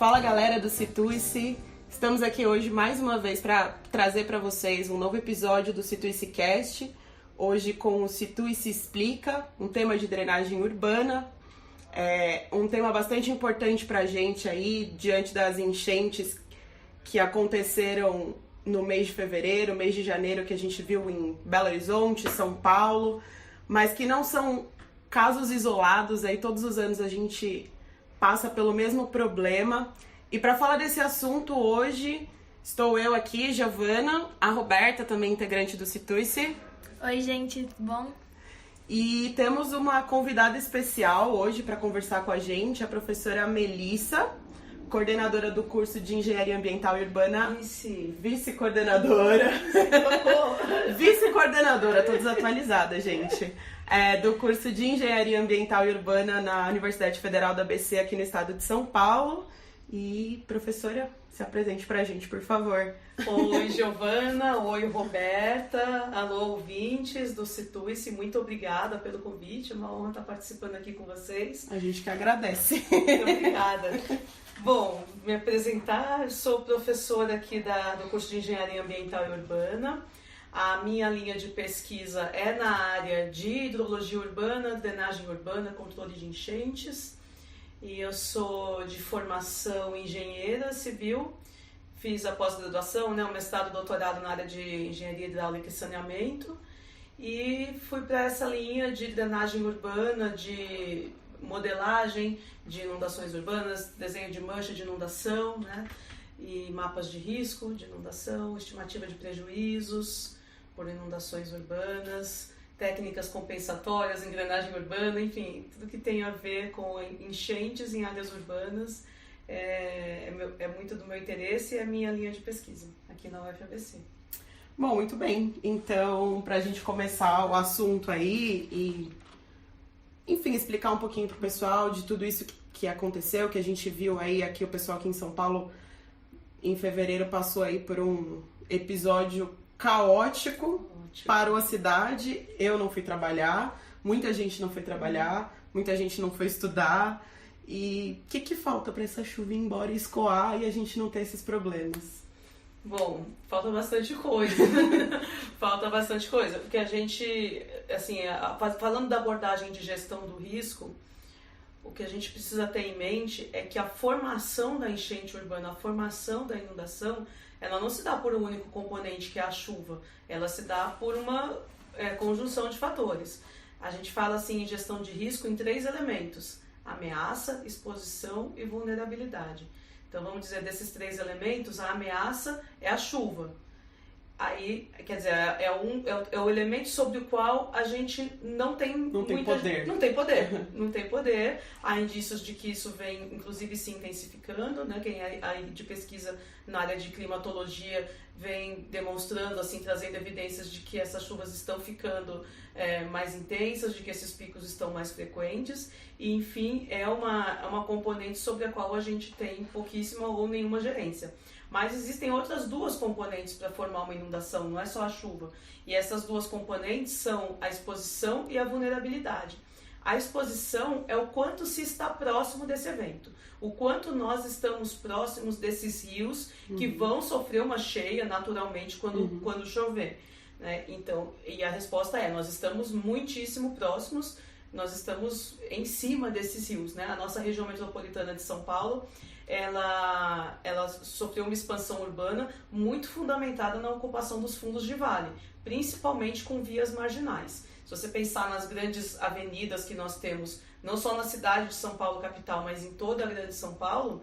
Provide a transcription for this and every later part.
Fala galera do Situice, estamos aqui hoje mais uma vez para trazer para vocês um novo episódio do Situice Cast, hoje com o Situice Explica, um tema de drenagem urbana, um tema bastante importante para a gente aí, diante das enchentes que aconteceram no mês de fevereiro, mês de janeiro, que a gente viu em Belo Horizonte, São Paulo, mas que não são casos isolados, aí todos os anos a gente passa pelo mesmo problema. E para falar desse assunto hoje, estou eu aqui, Giovana, a Roberta, também integrante do Situice. Oi, gente, tudo bom? E temos uma convidada especial hoje para conversar com a gente, a professora Melissa, coordenadora do curso de Engenharia Ambiental e Urbana. Vice-coordenadora. Vice-coordenadora, tô desatualizada, gente. Do curso de Engenharia Ambiental e Urbana na Universidade Federal da ABC aqui no estado de São Paulo. E, professora, se apresente pra gente, por favor. Oi, Giovana. Oi, Roberta. Alô, ouvintes do Situice. Muito obrigada pelo convite. É uma honra estar participando aqui com vocês. A gente que agradece. Muito obrigada. Bom, me apresentar. Sou professora aqui do curso de Engenharia Ambiental e Urbana. A minha linha de pesquisa é na área de hidrologia urbana, drenagem urbana, controle de enchentes. E eu sou de formação engenheira civil, fiz a pós-graduação, um mestrado e doutorado na área de engenharia hidráulica e saneamento. E fui para essa linha de drenagem urbana, de modelagem de inundações urbanas, desenho de mancha de inundação, e mapas de risco de inundação, estimativa de prejuízos por inundações urbanas, técnicas compensatórias, engrenagem urbana, enfim, tudo que tem a ver com enchentes em áreas urbanas é muito do meu interesse e é a minha linha de pesquisa aqui na UFABC. Bom, muito bem. Então, para a gente começar o assunto aí e, enfim, explicar um pouquinho pro pessoal de tudo isso que aconteceu, que a gente viu aí, aqui o pessoal aqui em São Paulo, em fevereiro, passou aí por um episódio caótico. Parou a cidade, eu não fui trabalhar, muita gente não foi trabalhar, muita gente não foi estudar. E o que falta para essa chuva ir embora e escoar e a gente não ter esses problemas? Bom, falta bastante coisa. Falta bastante coisa, porque a gente, assim, falando da abordagem de gestão do risco, o que a gente precisa ter em mente é que a formação da enchente urbana, a formação da inundação, ela não se dá por um único componente, que é a chuva. Ela se dá por uma conjunção de fatores. A gente fala assim em gestão de risco em 3 elementos: ameaça, exposição e vulnerabilidade. Então vamos dizer, desses 3 elementos, a ameaça é a chuva. Aí, quer dizer, é o elemento sobre o qual a gente não tem poder. Não tem poder. Há indícios de que isso vem, inclusive, se intensificando, Quem é aí de pesquisa na área de climatologia vem demonstrando, assim, trazendo evidências de que essas chuvas estão ficando mais intensas, de que esses picos estão mais frequentes. E, enfim, é uma componente sobre a qual a gente tem pouquíssima ou nenhuma gerência. Mas existem outras 2 componentes para formar uma inundação, não é só a chuva. E essas 2 componentes são a exposição e a vulnerabilidade. A exposição é o quanto se está próximo desse evento, o quanto nós estamos próximos desses rios que vão sofrer uma cheia naturalmente quando chover. Então, e a resposta é: nós estamos muitíssimo próximos, nós estamos em cima desses rios. A nossa região metropolitana de São Paulo, ela sofreu uma expansão urbana muito fundamentada na ocupação dos fundos de vale, principalmente com vias marginais. Se você pensar nas grandes avenidas que nós temos, não só na cidade de São Paulo capital, mas em toda a grande São Paulo,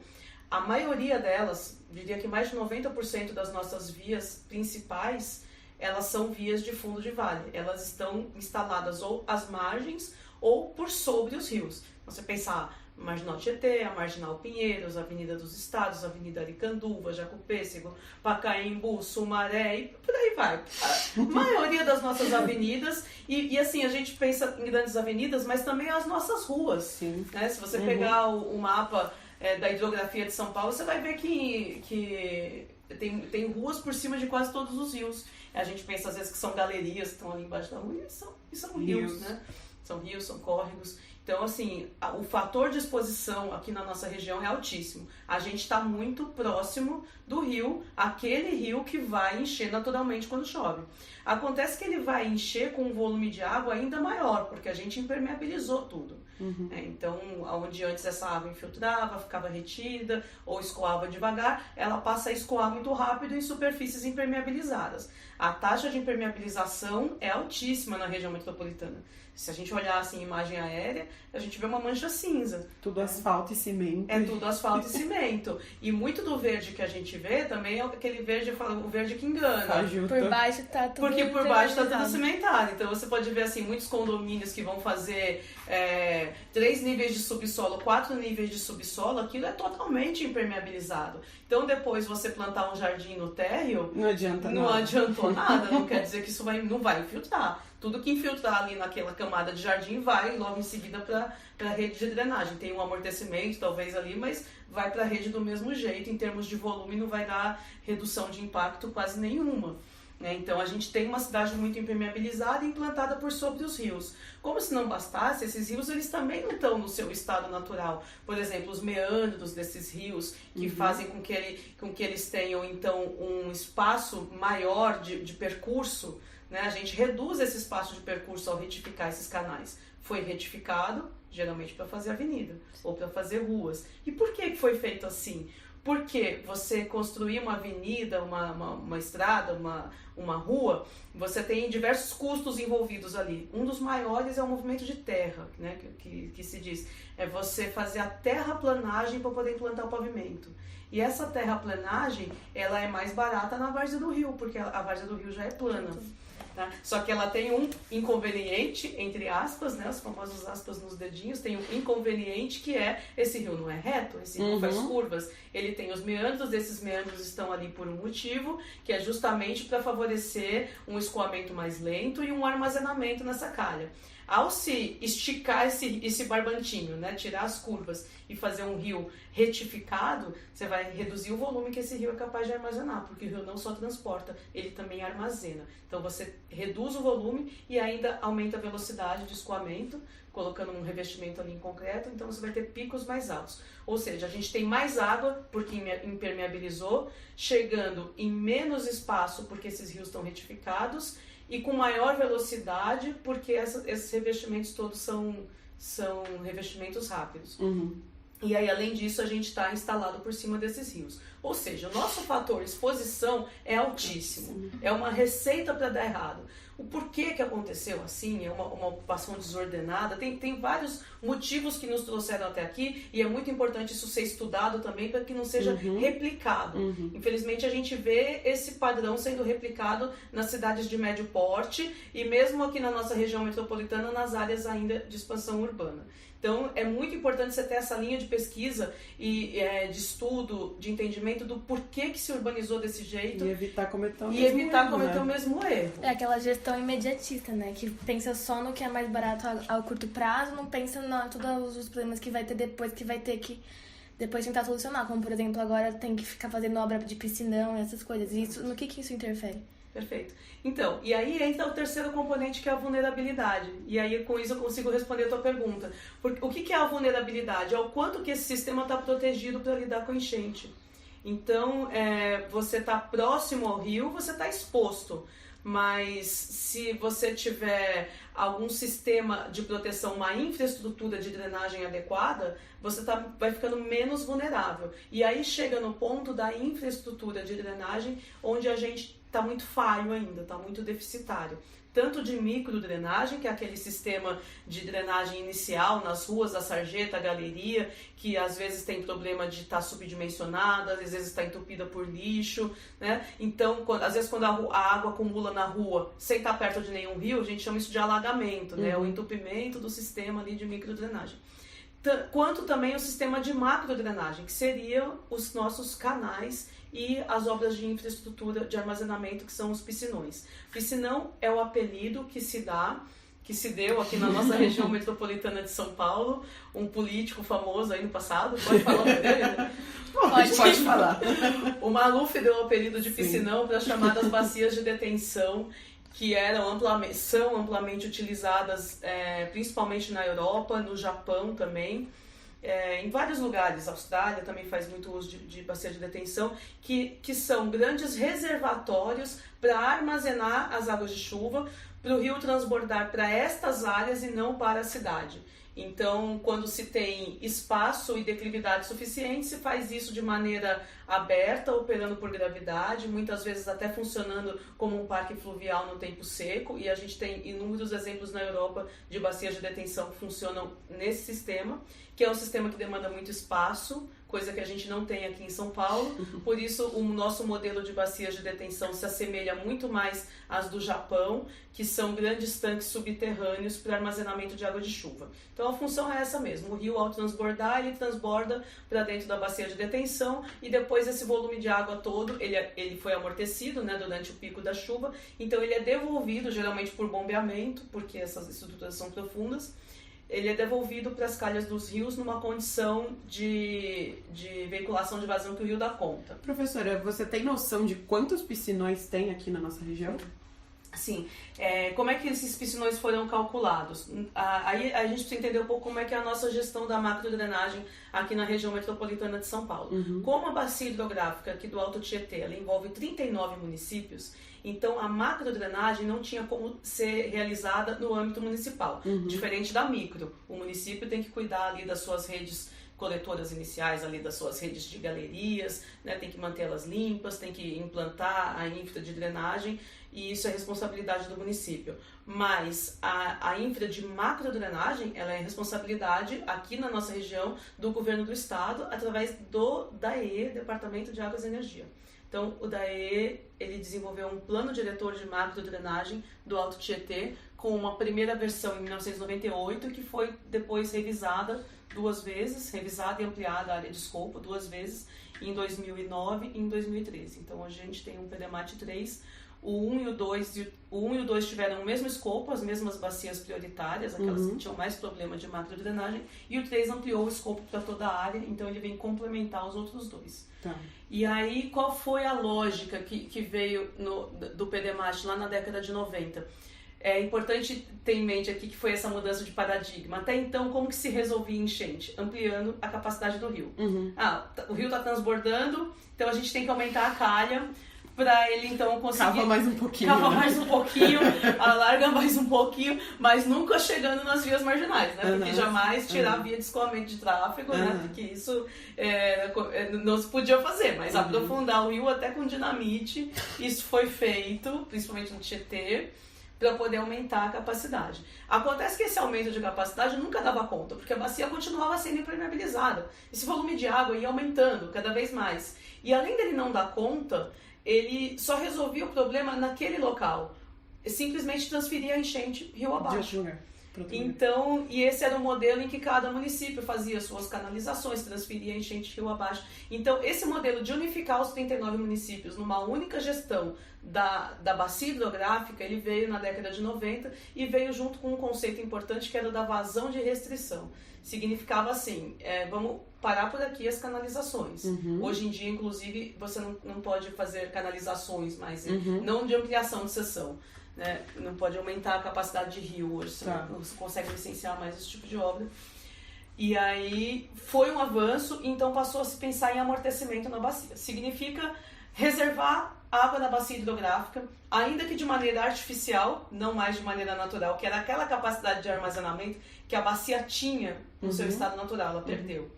a maioria delas, diria que mais de 90% das nossas vias principais, elas são vias de fundo de vale. Elas estão instaladas ou às margens ou por sobre os rios. Você pensar Marginal Tietê, a Marginal Pinheiros, a Avenida dos Estados, a Avenida Aricanduva, Jacopêssego, Pacaembu, Sumaré e por aí vai. A maioria das nossas avenidas, e assim, a gente pensa em grandes avenidas, mas também as nossas ruas. Sim. Se você pegar o mapa da hidrografia de São Paulo, você vai ver que tem ruas por cima de quase todos os rios. A gente pensa às vezes que são galerias que estão ali embaixo da rua, e são rios, São rios, são córregos. Então, assim, o fator de exposição aqui na nossa região é altíssimo. A gente está muito próximo do rio, aquele rio que vai encher naturalmente quando chove. Acontece que ele vai encher com um volume de água ainda maior, porque a gente impermeabilizou tudo. Então, onde antes essa água infiltrava, ficava retida ou escoava devagar, ela passa a escoar muito rápido em superfícies impermeabilizadas. A taxa de impermeabilização é altíssima na região metropolitana. Se a gente olhar assim, imagem aérea, a gente vê uma mancha cinza. Tudo asfalto e cimento. É tudo asfalto e cimento. E muito do verde que a gente vê também é aquele verde, o verde que engana. Fajuta. Por baixo tá tudo Porque por baixo tá tudo cimentado. cimentado. Então você pode ver assim, muitos condomínios que vão fazer 3 níveis de subsolo, 4 níveis de subsolo, aquilo é totalmente impermeabilizado. Então depois você plantar um jardim no térreo, Não adianta não nada. adiantou nada, não quer dizer que isso não vai infiltrar. Tudo que infiltrar ali naquela camada de jardim vai logo em seguida para a rede de drenagem. Tem um amortecimento talvez ali, mas vai para a rede do mesmo jeito. Em termos de volume não vai dar redução de impacto quase nenhuma. Então a gente tem uma cidade muito impermeabilizada e implantada por sobre os rios. Como se não bastasse, esses rios eles também não estão no seu estado natural. Por exemplo, os meandros desses rios que fazem com que eles tenham então um espaço maior de percurso, né? A gente reduz esse espaço de percurso ao retificar esses canais. Foi retificado, geralmente para fazer avenida ou para fazer ruas. E por que foi feito assim? Porque você construir uma avenida, uma estrada, uma rua, você tem diversos custos envolvidos ali. Um dos maiores é o movimento de terra, né, que se diz. É você fazer a terraplanagem para poder implantar o pavimento. E essa terraplanagem, ela é mais barata na várzea do rio, porque a várzea do rio já é plana. Tá? Só que ela tem um inconveniente, entre aspas, né, os famosos aspas nos dedinhos, tem um inconveniente que é, esse rio não é reto, esse rio faz curvas, ele tem os meandros, esses meandros estão ali por um motivo, que é justamente para favorecer um escoamento mais lento e um armazenamento nessa calha. Ao se esticar esse barbantinho, né, tirar as curvas e fazer um rio retificado, você vai reduzir o volume que esse rio é capaz de armazenar, porque o rio não só transporta, ele também armazena. Então você reduz o volume e ainda aumenta a velocidade de escoamento, colocando um revestimento ali em concreto, então você vai ter picos mais altos. Ou seja, a gente tem mais água porque impermeabilizou, chegando em menos espaço porque esses rios estão retificados, e com maior velocidade, porque esses revestimentos todos são revestimentos rápidos. E aí, além disso, a gente está instalado por cima desses rios. Ou seja, o nosso fator exposição é altíssimo. É uma receita para dar errado. O porquê que aconteceu assim, é uma ocupação desordenada, tem vários motivos que nos trouxeram até aqui, e é muito importante isso ser estudado também para que não seja replicado. Infelizmente a gente vê esse padrão sendo replicado nas cidades de médio porte e mesmo aqui na nossa região metropolitana, nas áreas ainda de expansão urbana. Então, é muito importante você ter essa linha de pesquisa e de estudo, de entendimento do porquê que se urbanizou desse jeito. E evitar cometer o mesmo erro. É aquela gestão imediatista, né? Que pensa só no que é mais barato ao curto prazo, não pensa em todos os problemas que vai ter depois, que vai ter que depois tentar solucionar. Como, por exemplo, agora tem que ficar fazendo obra de piscinão, essas coisas. E isso, no que isso interfere? Perfeito. Então, e aí entra o terceiro componente, que é a vulnerabilidade. E aí, com isso, eu consigo responder a tua pergunta. Porque, o que é a vulnerabilidade? É o quanto que esse sistema está protegido para lidar com a enchente. Então, você está próximo ao rio, você está exposto. Mas se você tiver algum sistema de proteção, uma infraestrutura de drenagem adequada, você vai ficando menos vulnerável. E aí chega no ponto da infraestrutura de drenagem, onde a gente está muito falho ainda, está muito deficitário. Tanto de microdrenagem, que é aquele sistema de drenagem inicial nas ruas da sarjeta, galeria, que às vezes tem problema de estar subdimensionada, às vezes está entupida por lixo, né? Então, às vezes quando a água acumula na rua, sem estar perto de nenhum rio, a gente chama isso de alagamento, né? O entupimento do sistema ali de microdrenagem. Quanto também o sistema de macrodrenagem, que seriam os nossos canais e as obras de infraestrutura de armazenamento, que são os piscinões. Piscinão é o apelido que se deu aqui na nossa região metropolitana de São Paulo, um político famoso aí no passado, pode falar o nome dele? Né? Pode falar. O Maluf deu o apelido de piscinão para as chamadas bacias de detenção, que são amplamente utilizadas, principalmente na Europa, no Japão também, em vários lugares. A Austrália também faz muito uso de bacia de detenção, que são grandes reservatórios para armazenar as águas de chuva, para o rio transbordar para estas áreas e não para a cidade. Então, quando se tem espaço e declividade suficiente, se faz isso de maneira aberta, operando por gravidade, muitas vezes até funcionando como um parque fluvial no tempo seco, e a gente tem inúmeros exemplos na Europa de bacias de detenção que funcionam nesse sistema, que é um sistema que demanda muito espaço, coisa que a gente não tem aqui em São Paulo. Por isso, o nosso modelo de bacias de detenção se assemelha muito mais às do Japão, que são grandes tanques subterrâneos para armazenamento de água de chuva. Então, a função é essa mesmo. O rio, ao transbordar, ele transborda para dentro da bacia de detenção, e depois esse volume de água todo, ele foi amortecido, né, durante o pico da chuva, então ele é devolvido, geralmente por bombeamento, porque essas estruturas são profundas. Ele é devolvido para as calhas dos rios numa condição de veiculação de vazão que o rio dá conta. Professora, você tem noção de quantos piscinões tem aqui na nossa região? Sim. Como é que esses piscinões foram calculados? Aí a gente precisa entender um pouco como é que é a nossa gestão da macrodrenagem aqui na região metropolitana de São Paulo. Como a bacia hidrográfica aqui do Alto Tietê, ela envolve 39 municípios, então a macrodrenagem não tinha como ser realizada no âmbito municipal, diferente da micro. O município tem que cuidar ali das suas redes coletoras iniciais, ali das suas redes de galerias, né, tem que mantê-las limpas, tem que implantar a infra de drenagem, e isso é responsabilidade do município. Mas a infra de macrodrenagem, ela é responsabilidade aqui na nossa região do governo do estado, através do DAE, Departamento de Águas e Energia. Então, o DAE, ele desenvolveu um plano diretor de macrodrenagem do Alto Tietê, com uma primeira versão em 1998, que foi depois revisada 2 vezes, revisada e ampliada a área de escopo 2 vezes, em 2009 e em 2013. Então, hoje a gente tem um PDMAT 3, o 1 e o 2 tiveram o mesmo escopo, as mesmas bacias prioritárias, aquelas que tinham mais problema de macrodrenagem, e o 3 ampliou o escopo para toda a área, então ele vem complementar os outros 2. Tá. E aí, qual foi a lógica que veio do PDMAT lá na década de 90? É importante ter em mente aqui que foi essa mudança de paradigma. Até então, como que se resolvia enchente? Ampliando a capacidade do rio. O rio está transbordando, então a gente tem que aumentar a calha para ele então conseguir... Cava mais um pouquinho. Cava mais um pouquinho, alarga mais um pouquinho, mas nunca chegando nas vias marginais, né? Porque jamais tirar a via de escoamento de tráfego, né? Porque isso não se podia fazer, mas aprofundar o rio até com dinamite, isso foi feito, principalmente no Tietê, para poder aumentar a capacidade. Acontece que esse aumento de capacidade nunca dava conta, porque a bacia continuava sendo impermeabilizada. Esse volume de água ia aumentando cada vez mais. E além dele não dar conta, ele só resolvia o problema naquele local. Simplesmente transferia a enchente rio abaixo. Então, e esse era o modelo em que cada município fazia suas canalizações, transferia a enchente rio abaixo. Então, esse modelo de unificar os 39 municípios numa única gestão da bacia hidrográfica, ele veio na década de 90 e veio junto com um conceito importante que era o da vazão de restrição. Significava assim, vamos parar por aqui as canalizações. Hoje em dia, inclusive, você não pode fazer canalizações, mas não de ampliação de seção. Né? Não pode aumentar a capacidade de rio hoje, você não consegue licenciar mais esse tipo de obra. E aí foi um avanço, então passou a se pensar em amortecimento na bacia. Significa reservar água na bacia hidrográfica, ainda que de maneira artificial, não mais de maneira natural, que era aquela capacidade de armazenamento que a bacia tinha no seu estado natural, ela perdeu.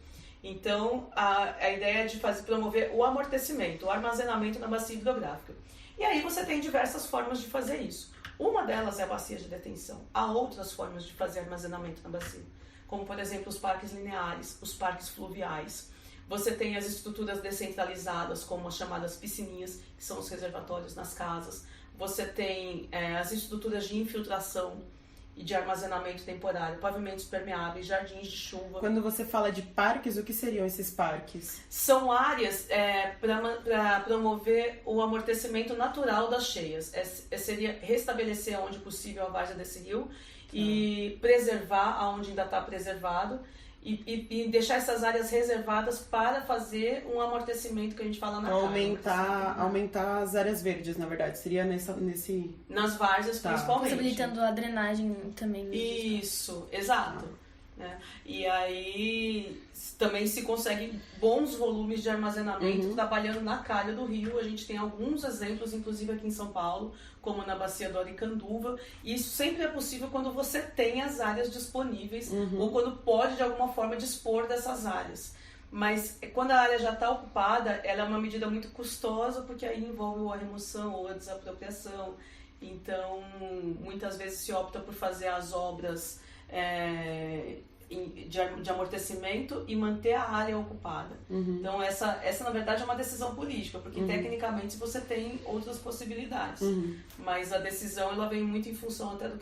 Então, a ideia é de promover o amortecimento, o armazenamento na bacia hidrográfica. E aí você tem diversas formas de fazer isso. Uma delas é a bacia de detenção. Há outras formas de fazer armazenamento na bacia, como, por exemplo, os parques lineares, os parques fluviais. Você tem as estruturas descentralizadas, como as chamadas piscininhas, que são os reservatórios nas casas. Você tem as estruturas de infiltração e de armazenamento temporário, pavimentos permeáveis, jardins de chuva. Quando você fala de parques, o que seriam esses parques? São áreas para promover o amortecimento natural das cheias. Seria restabelecer onde possível a várzea desse rio e preservar aonde ainda está preservado. e deixar essas áreas reservadas para fazer um amortecimento que a gente fala na aumentar as áreas verdes, na verdade, seria nesse... Nas várzeas, principalmente. Possibilitando a drenagem também. Isso, exato. Né? E aí também se consegue bons volumes de armazenamento trabalhando na calha do rio. A gente tem alguns exemplos, inclusive aqui em São Paulo, como na bacia do Aricanduva, e isso sempre é possível quando você tem as áreas disponíveis ou quando pode de alguma forma dispor dessas áreas. Mas quando a área já está ocupada, ela é uma medida muito custosa, porque aí envolve a remoção ou a desapropriação. Então, muitas vezes se opta por fazer as obras de amortecimento e manter a área ocupada. Então essa na verdade é uma decisão política, porque tecnicamente você tem outras possibilidades, mas a decisão ela vem muito em função até da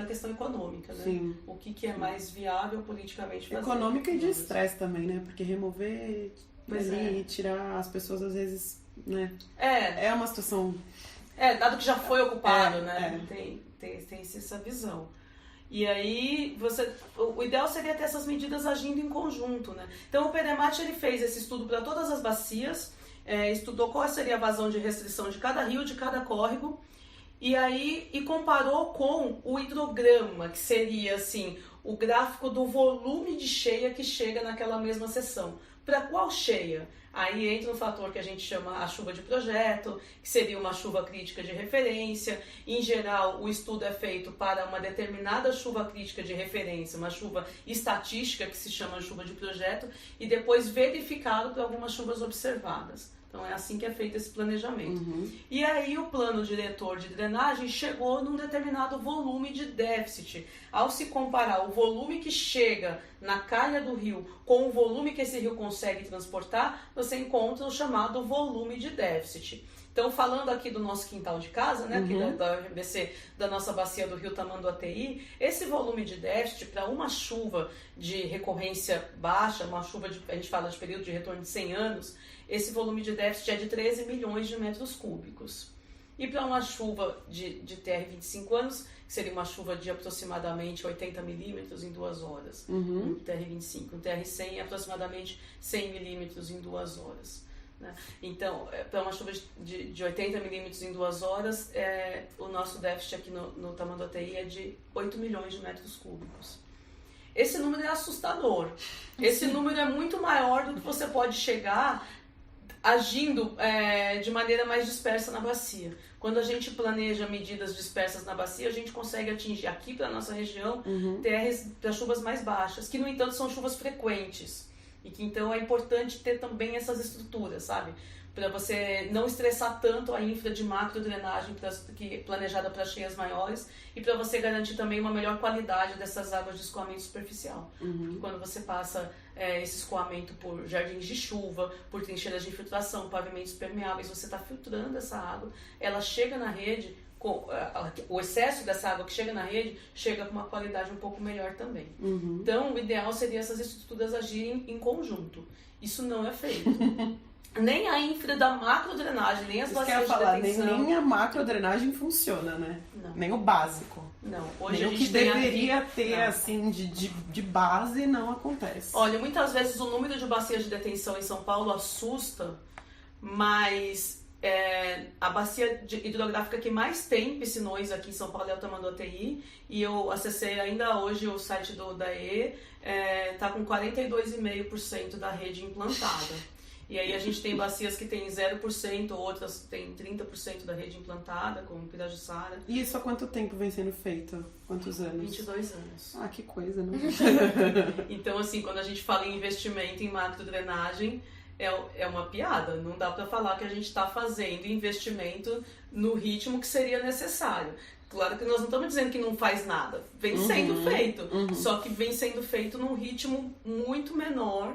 questão econômica, né? Sim. O que é mais viável politicamente fazer. Econômica e de estresse também, né? Porque remover e tirar as pessoas às vezes, né? É uma situação... dado que já foi ocupado, né? Tem essa visão. E aí, o ideal seria ter essas medidas agindo em conjunto, né? Então, o PDMAT ele fez esse estudo para todas as bacias, estudou qual seria a vazão de restrição de cada rio, de cada córrego, e comparou com o hidrograma, que seria, assim, o gráfico do volume de cheia que chega naquela mesma seção. Para qual cheia? Aí entra um fator que a gente chama a chuva de projeto, que seria uma chuva crítica de referência. Em geral, o estudo é feito para uma determinada chuva crítica de referência, uma chuva estatística, que se chama chuva de projeto, e depois verificado por algumas chuvas observadas. Então é assim que é feito esse planejamento. E aí o plano diretor de drenagem chegou num determinado volume de déficit. Ao se comparar o volume que chega na calha do rio com o volume que esse rio consegue transportar, você encontra o chamado volume de déficit. Então, falando aqui do nosso quintal de casa, né, aqui da UFBC, da nossa bacia do rio Tamanduateí, esse volume de déficit para uma chuva de recorrência baixa, uma chuva a gente fala de período de retorno de 100 anos, esse volume de déficit é de 13 milhões de metros cúbicos. E para uma chuva de TR25 anos, que seria uma chuva de aproximadamente 80 milímetros em 2 horas, um TR25, um TR100 aproximadamente 100 milímetros em 2 horas. Né? Então, para uma chuva de 80 milímetros em 2 horas, o nosso déficit aqui no Tamanduateí é de 8 milhões de metros cúbicos. Esse número é assustador. Esse número é muito maior do que você pode chegar agindo de maneira mais dispersa na bacia. Quando a gente planeja medidas dispersas na bacia, a gente consegue atingir aqui para a nossa região TRs para chuvas mais baixas, que no entanto são chuvas frequentes. E que então é importante ter também essas estruturas, sabe? Para você não estressar tanto a infra de macro drenagem planejada para cheias maiores e para você garantir também uma melhor qualidade dessas águas de escoamento superficial. Porque quando você passa esse escoamento por jardins de chuva, por trincheiras de infiltração, pavimentos permeáveis, você está filtrando essa água, ela chega na rede, o excesso dessa água que chega na rede chega com uma qualidade um pouco melhor também. Então, o ideal seria essas estruturas agirem em conjunto. Isso não é feito. Nem a infra da macrodrenagem, nem as bacias de detenção. Nem a macrodrenagem funciona, né? Não. Nem o básico. Não. Hoje nem a gente o que deveria ter, assim, de base, não acontece. Olha, muitas vezes o número de bacias de detenção em São Paulo assusta, mas a bacia hidrográfica que mais tem piscinões aqui em São Paulo é o Tamanduateí, e eu acessei ainda hoje o site do DAE, está com 42,5% da rede implantada. E aí a gente tem bacias que tem 0%, outras tem 30% da rede implantada, como Pirajussara. E isso há quanto tempo vem sendo feito? Quantos anos? 22 anos. Ah, que coisa, né? Então, assim, quando a gente fala em investimento em macrodrenagem, é uma piada. Não dá para falar que a gente está fazendo investimento no ritmo que seria necessário. Claro que nós não estamos dizendo que não faz nada. Vem sendo feito. Só que vem sendo feito num ritmo muito menor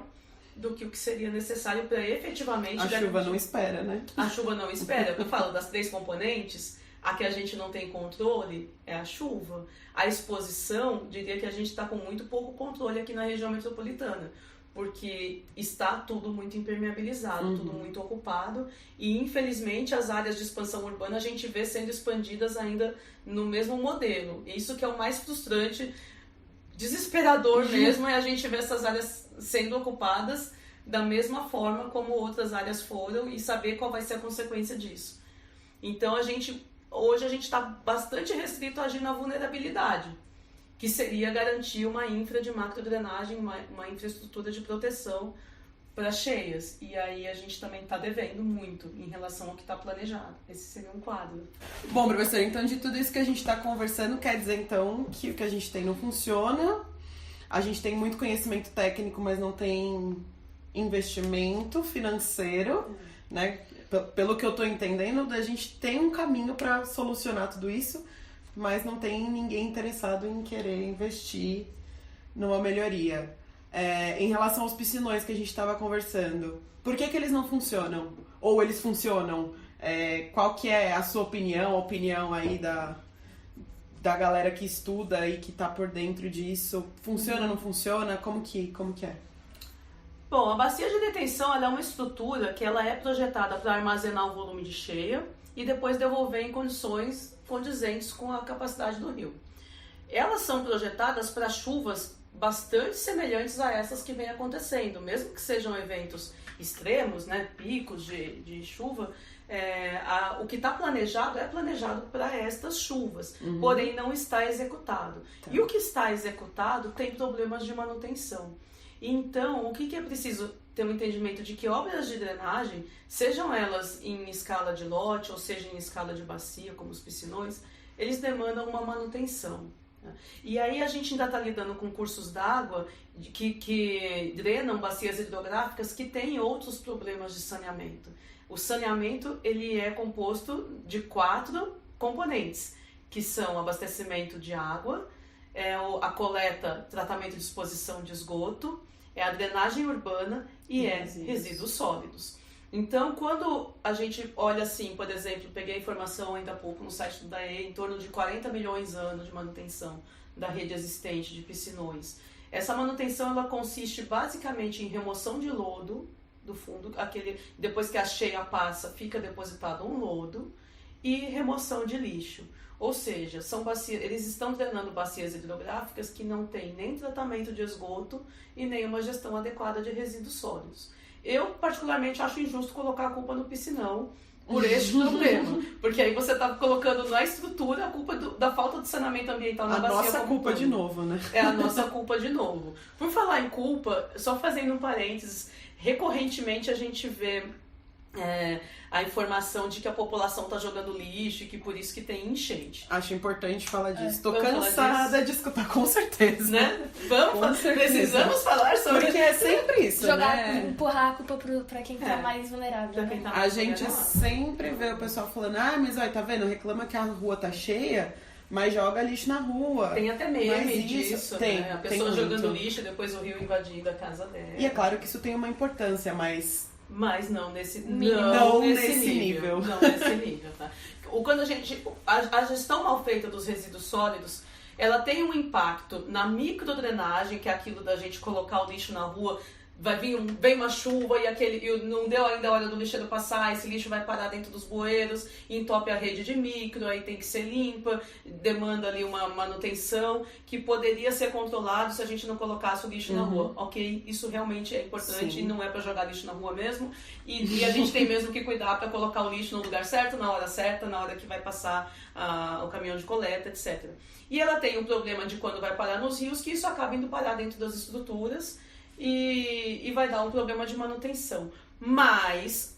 do que o que seria necessário para efetivamente... A chuva não espera, né? A chuva não espera. Eu falo das 3 componentes, a que a gente não tem controle é a chuva. A exposição, diria que a gente está com muito pouco controle aqui na região metropolitana, porque está tudo muito impermeabilizado, tudo muito ocupado, e infelizmente as áreas de expansão urbana a gente vê sendo expandidas ainda no mesmo modelo. Isso que é o mais frustrante, desesperador mesmo, é a gente ver essas áreas sendo ocupadas da mesma forma como outras áreas foram e saber qual vai ser a consequência disso. Então, hoje a gente está bastante restrito a agir na vulnerabilidade, que seria garantir uma infra de macrodrenagem, uma infraestrutura de proteção para cheias. E aí a gente também está devendo muito em relação ao que está planejado. Esse seria um quadro. Bom, professor, então de tudo isso que a gente está conversando, quer dizer então que o que a gente tem não funciona, a gente tem muito conhecimento técnico, mas não tem investimento financeiro, né? Pelo que eu estou entendendo, a gente tem um caminho para solucionar tudo isso, mas não tem ninguém interessado em querer investir numa melhoria. Em relação aos piscinões que a gente estava conversando, por que eles não funcionam? Ou eles funcionam? Qual que é a sua opinião, a opinião aí da galera que estuda e que está por dentro disso? Funciona, não funciona? Como que é? Bom, a bacia de detenção ela é uma estrutura que ela é projetada para armazenar o volume de cheia e depois devolver em condições condizentes com a capacidade do rio. Elas são projetadas para chuvas bastante semelhantes a essas que vem acontecendo, mesmo que sejam eventos extremos, né, picos de chuva, o que está planejado é planejado para estas chuvas, porém não está executado. Tá. E o que está executado tem problemas de manutenção. Então, o que é preciso ter um entendimento de que obras de drenagem, sejam elas em escala de lote ou seja em escala de bacia, como os piscinões, eles demandam uma manutenção. E aí a gente ainda está lidando com cursos d'água que drenam bacias hidrográficas que têm outros problemas de saneamento. O saneamento ele é composto de 4 componentes, que são abastecimento de água, a coleta, tratamento e disposição de esgoto, a drenagem urbana e resíduos sólidos. Então, quando a gente olha assim, por exemplo, peguei a informação ainda há pouco no site do DAE, em torno de 40 milhões de anos de manutenção da rede existente de piscinões. Essa manutenção ela consiste basicamente em remoção de lodo do fundo, depois que a cheia passa, fica depositado um lodo, e remoção de lixo. Ou seja, eles estão drenando bacias hidrográficas que não têm nem tratamento de esgoto e nem uma gestão adequada de resíduos sólidos. Eu, particularmente, acho injusto colocar a culpa no piscinão por este problema. Porque aí você está colocando na estrutura a culpa da falta de saneamento ambiental na bacia. A nossa culpa de novo, né? É a nossa culpa de novo. Por falar em culpa, só fazendo um parênteses, recorrentemente a gente vê a informação de que a população está jogando lixo e que por isso que tem enchente. Acho importante falar disso. Estou cansada de escutar, com certeza. Né? Precisamos falar sobre porque é sempre isso, empurrar a culpa para quem está mais vulnerável. Né? A gente sempre vê o pessoal falando, mas olha, tá vendo? Reclama que a rua tá cheia, mas joga lixo na rua. Tem até meme disso, né? A pessoa jogando lixo e depois o rio invadindo a casa dela. E é claro que isso tem uma importância, mas não nesse nível. Não nesse nível, tá? Quando a gestão mal feita dos resíduos sólidos, ela tem um impacto na microdrenagem, que é aquilo da gente colocar o lixo na rua, vem uma chuva e não deu ainda a hora do lixeiro passar, esse lixo vai parar dentro dos bueiros, entope a rede de micro, aí tem que ser limpa, demanda ali uma manutenção que poderia ser controlado se a gente não colocasse o lixo na rua. Ok, isso realmente é importante. Sim. E não é para jogar lixo na rua mesmo, e a gente tem mesmo que cuidar para colocar o lixo no lugar certo, na hora que vai passar o caminhão de coleta, etc. E ela tem um problema de quando vai parar nos rios, que isso acaba indo parar dentro das estruturas, e vai dar um problema de manutenção. Mas,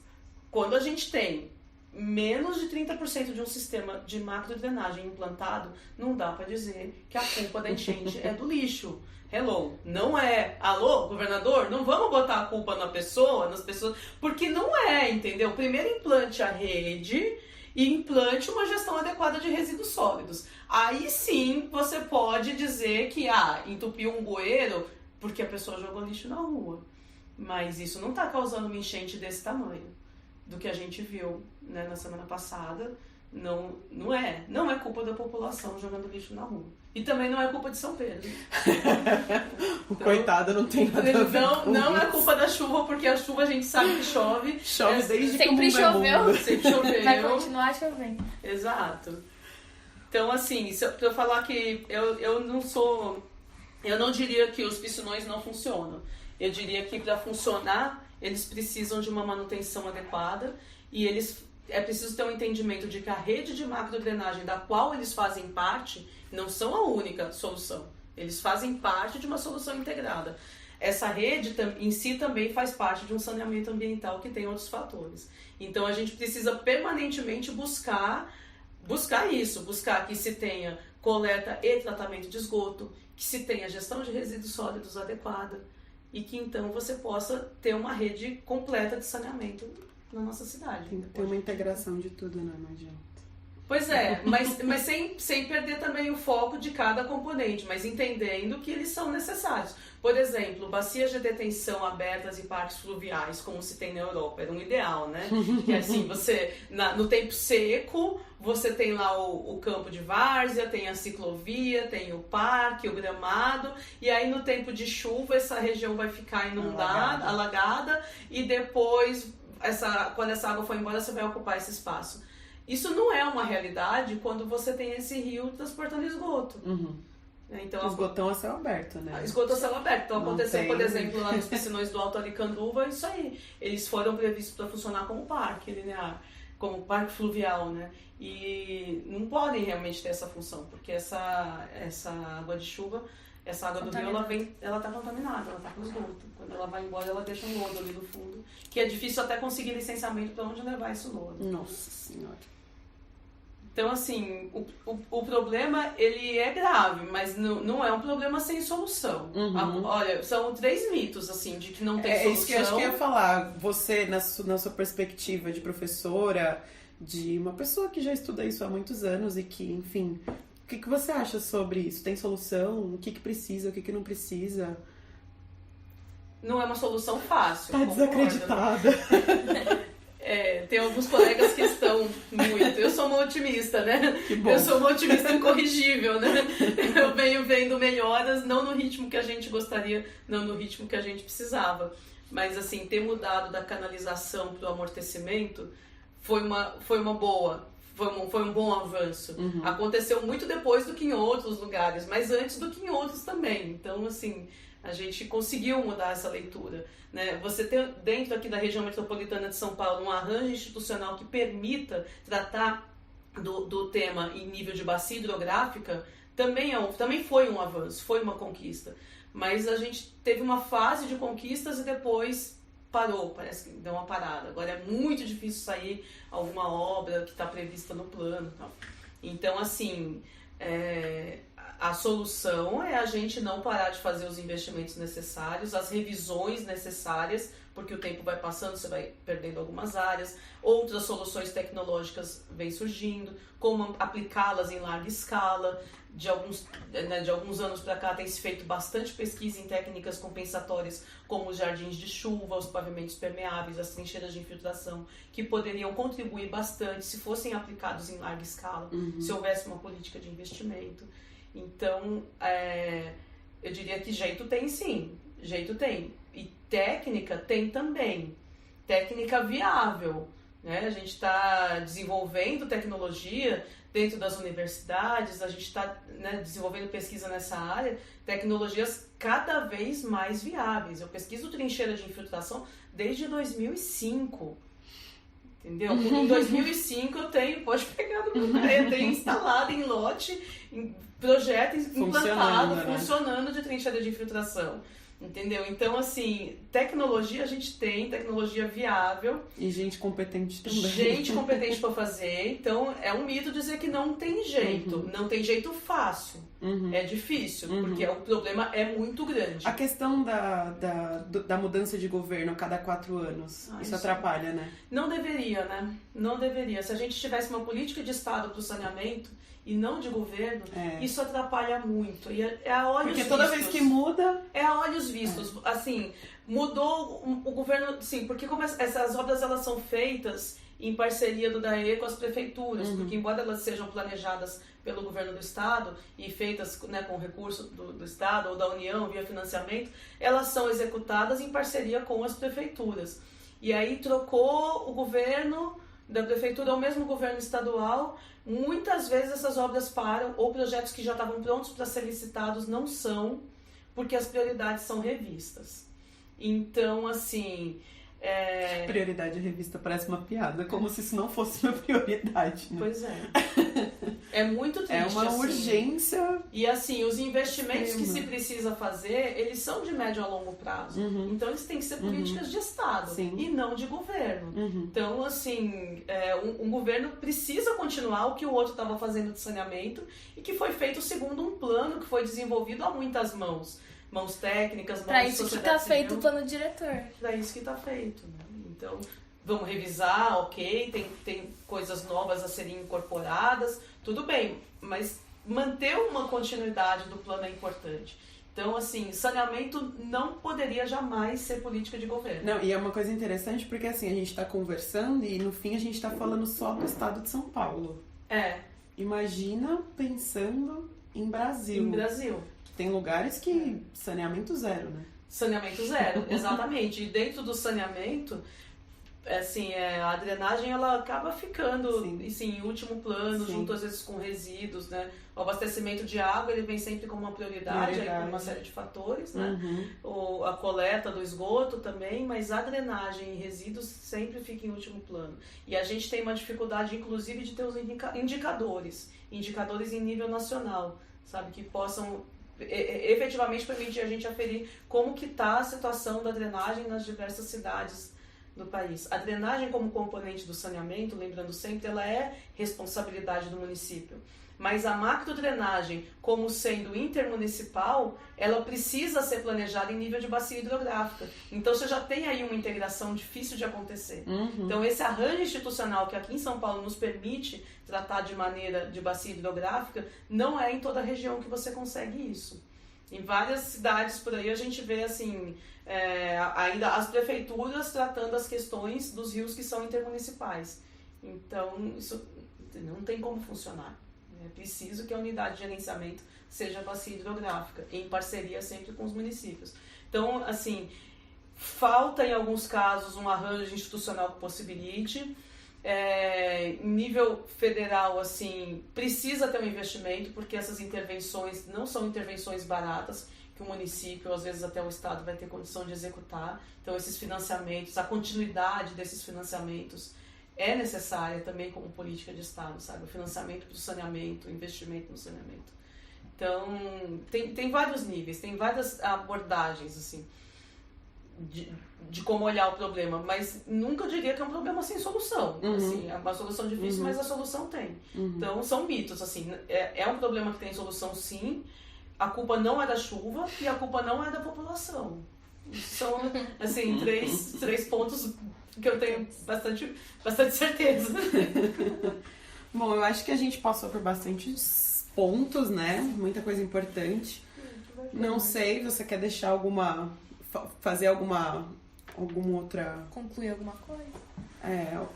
quando a gente tem menos de 30% de um sistema de macrodrenagem implantado, não dá para dizer que a culpa da enchente é do lixo. Hello, não é. Alô, governador, não vamos botar a culpa nas pessoas, porque não é, entendeu? Primeiro implante a rede e implante uma gestão adequada de resíduos sólidos. Aí sim você pode dizer que entupiu um bueiro porque a pessoa jogou lixo na rua. Mas isso não está causando uma enchente desse tamanho. Do que a gente viu, né, na semana passada. Não é culpa da população jogando lixo na rua. E também não é culpa de São Pedro. O coitado não tem nada a ver com não é culpa da chuva, porque a chuva a gente sabe que chove. Chove desde que o mundo sempre choveu. Sempre choveu. Vai continuar chovendo. Exato. Então, assim, pra eu falar que eu não diria que os piscinões não funcionam. Eu diria que para funcionar, eles precisam de uma manutenção adequada e é preciso ter um entendimento de que a rede de macrodrenagem da qual eles fazem parte não são a única solução. Eles fazem parte de uma solução integrada. Essa rede em si também faz parte de um saneamento ambiental que tem outros fatores. Então a gente precisa permanentemente buscar isso, buscar que se tenha coleta e tratamento de esgoto, que se tenha gestão de resíduos sólidos adequada e que então você possa ter uma rede completa de saneamento na nossa cidade. Tem que ter uma integração de tudo, né? Não adianta. Pois é, mas sem perder também o foco de cada componente, mas entendendo que eles são necessários. Por exemplo, bacias de detenção abertas e parques fluviais, como se tem na Europa, era um ideal, né? Que assim, você, no tempo seco, você tem lá o campo de várzea, tem a ciclovia, tem o parque, o gramado, e aí no tempo de chuva essa região vai ficar inundada, alagada, e depois, quando essa água for embora, você vai ocupar esse espaço. Isso não é uma realidade quando você tem esse rio transportando esgoto. Uhum. Então, esgotão a céu aberto, né? Esgoto a céu aberto. Então aconteceu, tem... por exemplo, lá nos piscinões do Alto Aricanduva, isso aí. Eles foram previstos para funcionar como parque linear, como parque fluvial, né? E não podem realmente ter essa função, porque essa água de chuva, essa água do rio, ela tá contaminada, ela tá com esgoto. Quando ela vai embora, ela deixa um lodo ali no fundo, que é difícil até conseguir licenciamento para onde levar esse lodo. Nossa Senhora. Então, assim, o problema, ele é grave, mas não é um problema sem solução. Uhum. Olha, são 3 mitos, assim, de que não tem solução. É isso que eu acho que eu ia falar. Você, na sua perspectiva de professora, de uma pessoa que já estuda isso há muitos anos e que, enfim, o que você acha sobre isso? Tem solução? O que precisa? O que não precisa? Não é uma solução fácil. Tá desacreditada. Tem alguns colegas que estão muito. Eu sou uma otimista, né? Que bom. Eu sou uma otimista incorrigível, né? Eu venho vendo melhoras, não no ritmo que a gente gostaria, não no ritmo que a gente precisava. Mas, assim, ter mudado da canalização para o amortecimento foi uma boa. Foi um bom avanço. Uhum. Aconteceu muito depois do que em outros lugares, mas antes do que em outros também. Então, assim, a gente conseguiu mudar essa leitura, né? Você ter dentro aqui da região metropolitana de São Paulo um arranjo institucional que permita tratar do tema em nível de bacia hidrográfica também foi um avanço, foi uma conquista. Mas a gente teve uma fase de conquistas e depois parou, parece que deu uma parada. Agora é muito difícil sair alguma obra que está prevista no plano. Então, assim, a solução é a gente não parar de fazer os investimentos necessários, as revisões necessárias, porque o tempo vai passando, você vai perdendo algumas áreas, outras soluções tecnológicas vêm surgindo, como aplicá-las em larga escala. De alguns anos para cá tem se feito bastante pesquisa em técnicas compensatórias, como os jardins de chuva, os pavimentos permeáveis, as trincheiras de infiltração, que poderiam contribuir bastante se fossem aplicados em larga escala, se houvesse uma política de investimento. Então, eu diria que jeito tem sim, jeito tem. E técnica tem também, técnica viável, né? A gente está desenvolvendo tecnologia dentro das universidades, a gente está, né, desenvolvendo pesquisa nessa área, tecnologias cada vez mais viáveis. Eu pesquiso trincheira de infiltração desde 2005. Entendeu? Em 2005 pode pegar no meu pé, eu tenho instalado em lote, em projeto implantado, funcionando de trincheira de infiltração. Entendeu? Então, assim, tecnologia a gente tem, tecnologia viável. E gente competente também. Gente competente para fazer. Então, é um mito dizer que não tem jeito. Não tem jeito fácil. É difícil, porque o problema é muito grande. A questão da mudança de governo a cada 4 anos, isso atrapalha, né? Não deveria, né? Não deveria. Se a gente tivesse uma política de Estado para o saneamento e não de governo, isso atrapalha muito. E é a olhos vistos. Porque toda vez que muda... É a olhos vistos. Assim, mudou o governo... Sim, porque como essas obras elas são feitas em parceria do DAE com as prefeituras, porque embora elas sejam planejadas pelo governo do Estado e feitas, né, com recurso do Estado ou da União via financiamento, elas são executadas em parceria com as prefeituras. E aí trocou o governo da prefeitura ao mesmo governo estadual, muitas vezes essas obras param ou projetos que já estavam prontos para ser licitados não são, porque as prioridades são revistas. Então, assim... Prioridade revista parece uma piada, como se isso não fosse uma prioridade, né? Pois é. É muito triste, é uma urgência. E assim, os investimentos que se precisa fazer, eles são de médio a longo prazo. Então, eles têm que ser políticas de Estado e não de governo. Então, assim, um governo precisa continuar o que o outro estava fazendo de saneamento e que foi feito segundo um plano que foi desenvolvido a muitas mãos técnicas, mãos pra isso que tá feito o plano diretor. Pra isso que tá feito, né? Então, vamos revisar, ok, tem coisas novas a serem incorporadas, tudo bem, mas manter uma continuidade do plano é importante. Então, assim, saneamento não poderia jamais ser política de governo. Não, e é uma coisa interessante porque, assim, a gente tá conversando e, no fim, a gente tá falando só do estado de São Paulo. Imagina pensando em Brasil. Em Brasil. Tem lugares que saneamento zero, né? Saneamento zero, exatamente. E dentro do saneamento, assim, a drenagem ela acaba ficando assim, em último plano, junto às vezes com resíduos, né? O abastecimento de água ele vem sempre como uma prioridade. Aí, por uma série de fatores, né? A coleta do esgoto também, mas a drenagem e resíduos sempre fica em último plano. E a gente tem uma dificuldade, inclusive, de ter os indicadores em nível nacional, sabe? Que possam efetivamente permitir a gente aferir como que está a situação da drenagem nas diversas cidades do país. A drenagem como componente do saneamento, lembrando sempre, ela é responsabilidade do município. Mas a macrodrenagem, como sendo intermunicipal, ela precisa ser planejada em nível de bacia hidrográfica. Então você já tem aí uma integração difícil de acontecer. Então esse arranjo institucional que aqui em São Paulo nos permite tratar de maneira de bacia hidrográfica, não é em toda a região que você consegue isso. Em várias cidades por aí a gente vê assim, ainda as prefeituras tratando as questões dos rios que são intermunicipais. Então isso não tem como funcionar. É preciso que a unidade de gerenciamento seja bacia hidrográfica, em parceria sempre com os municípios. Então, assim, falta em alguns casos um arranjo institucional que possibilite. Em nível federal, assim, precisa ter um investimento, porque essas intervenções não são intervenções baratas, que o município, às vezes até o Estado, vai ter condição de executar. Então, esses financiamentos, a continuidade desses financiamentos é necessária também como política de Estado, sabe? O financiamento para o saneamento, o investimento no saneamento. Então, tem vários níveis, tem várias abordagens, assim, de como olhar o problema, mas nunca diria que é um problema sem solução. Assim, é uma solução difícil, mas a solução tem. Então, são mitos, assim, é um problema que tem solução, sim, a culpa não é da chuva e a culpa não é da população. São, assim, três pontos que eu tenho bastante certeza. Bom, eu acho que a gente passou por bastantes pontos, né? Muita coisa importante. Não sei, você quer deixar fazer alguma outra... Concluir alguma coisa?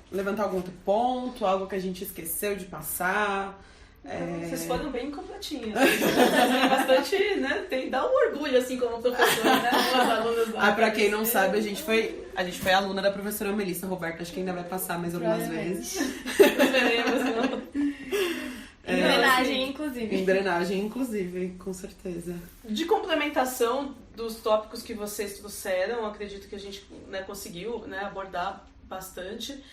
Levantar algum outro ponto, algo que a gente esqueceu de passar... Vocês foram bem completinhos. Tem bastante, né? Dá um orgulho, assim, como professora, né? Pra quem não sabe, a gente foi aluna da professora Melissa Roberta, acho que ainda vai passar mais algumas vezes. Esperemos, não. Em drenagem, inclusive. Em drenagem, inclusive, com certeza. De complementação dos tópicos que vocês trouxeram, acredito que a gente, né, conseguiu, né, abordar bastante,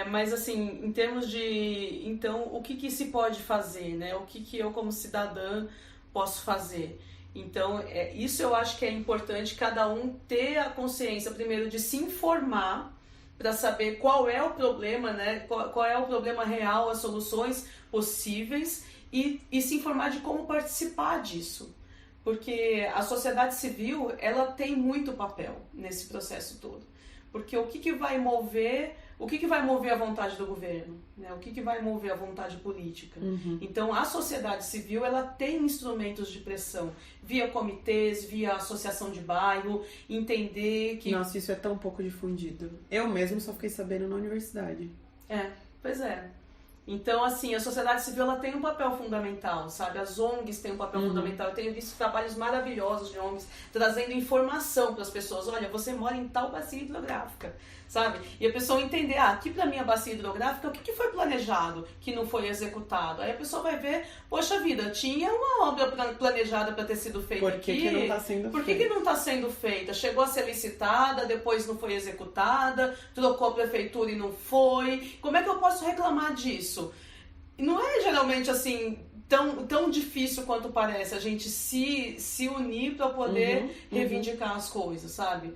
mas assim, em termos de, então, o que se pode fazer, né? O que eu como cidadã posso fazer? Então, isso eu acho que é importante cada um ter a consciência, primeiro, de se informar para saber qual é o problema, né? Qual é o problema real, as soluções possíveis e se informar de como participar disso. Porque a sociedade civil, ela tem muito papel nesse processo todo. Porque o que vai mover a vontade do governo, né? O que vai mover a vontade política? Então, a sociedade civil, ela tem instrumentos de pressão, via comitês, via associação de bairro, entender que... Nossa, isso é tão pouco difundido. Eu mesmo só fiquei sabendo na universidade. Pois é. Então, assim, a sociedade civil ela tem um papel fundamental, sabe? As ONGs têm um papel fundamental. Eu tenho visto trabalhos maravilhosos de ONGs trazendo informação para as pessoas. Olha, você mora em tal bacia hidrográfica, sabe? E a pessoa entender, aqui para minha bacia hidrográfica, o que foi planejado que não foi executado? Aí a pessoa vai ver, poxa vida, tinha uma obra planejada para ter sido feita aqui. Por que não está sendo feita? Por que não está sendo feita? Chegou a ser licitada, depois não foi executada, trocou a prefeitura e não foi. Como é que eu posso reclamar disso? Não é geralmente assim tão difícil quanto parece a gente se unir para poder reivindicar as coisas, sabe?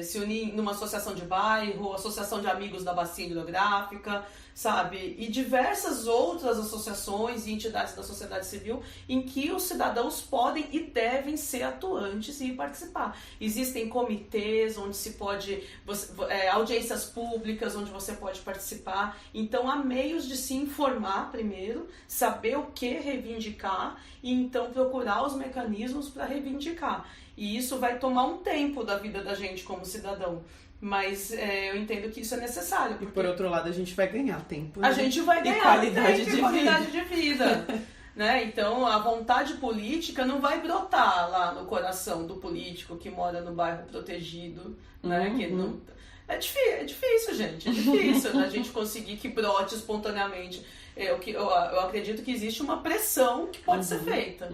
Se unir numa associação de bairro, associação de amigos da bacia hidrográfica, sabe? E diversas outras associações e entidades da sociedade civil em que os cidadãos podem e devem ser atuantes e participar. Existem comitês onde se pode, audiências públicas onde você pode participar. Então há meios de se informar primeiro, saber o que reivindicar e então procurar os mecanismos para reivindicar. E isso vai tomar um tempo da vida da gente como cidadão. Mas eu entendo que isso é necessário. Porque... E por outro lado, a gente vai ganhar tempo. A gente vai ganhar qualidade tempo e qualidade de vida. Né? Então, a vontade política não vai brotar lá no coração do político que mora no bairro protegido. Né? Que não... É difícil, gente. É difícil a gente conseguir que brote espontaneamente. Eu acredito que existe uma pressão que pode ser feita.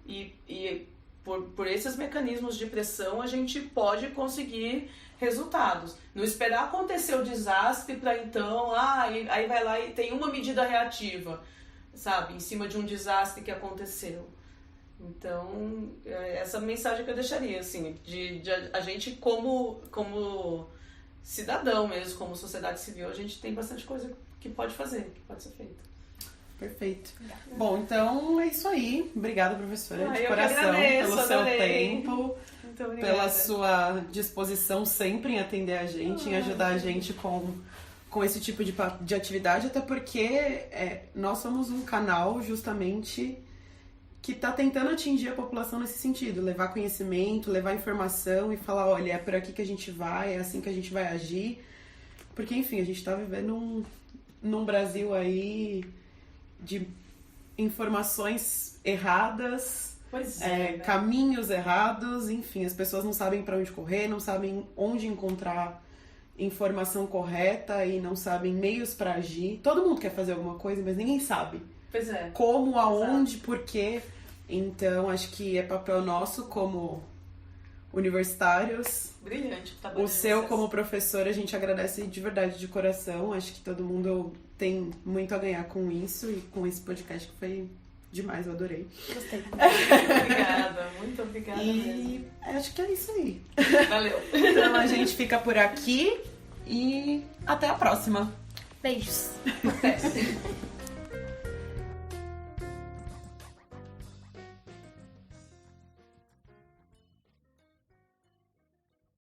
E por esses mecanismos de pressão, a gente pode conseguir resultados. Não esperar acontecer o desastre para então, aí vai lá e tem uma medida reativa, sabe? Em cima de um desastre que aconteceu. Então, essa mensagem que eu deixaria, assim, de a gente como cidadão mesmo, como sociedade civil, a gente tem bastante coisa que pode fazer, que pode ser feita. Perfeito. Bom, então é isso aí. Obrigada, professora, de coração, agradeço, pelo seu adorei. tempo, pela sua disposição sempre em atender a gente, em ajudar a gente com esse tipo de atividade, até porque nós somos um canal justamente que está tentando atingir a população nesse sentido, levar conhecimento, levar informação e falar, olha, é por aqui que a gente vai, é assim que a gente vai agir, porque enfim, a gente está vivendo num Brasil aí de informações erradas, caminhos errados, enfim, as pessoas não sabem para onde correr, não sabem onde encontrar informação correta e não sabem meios para agir. Todo mundo quer fazer alguma coisa, mas ninguém sabe como, aonde, por quê. Então, acho que é papel nosso como universitários. Brilhante. O seu como professor, a gente agradece de verdade, de coração. Acho que todo mundo tem muito a ganhar com isso e com esse podcast que foi demais, eu adorei. Gostei. Muito obrigada mesmo. Acho que é isso aí. Valeu. Então a gente fica por aqui e até a próxima. Beijos. Até.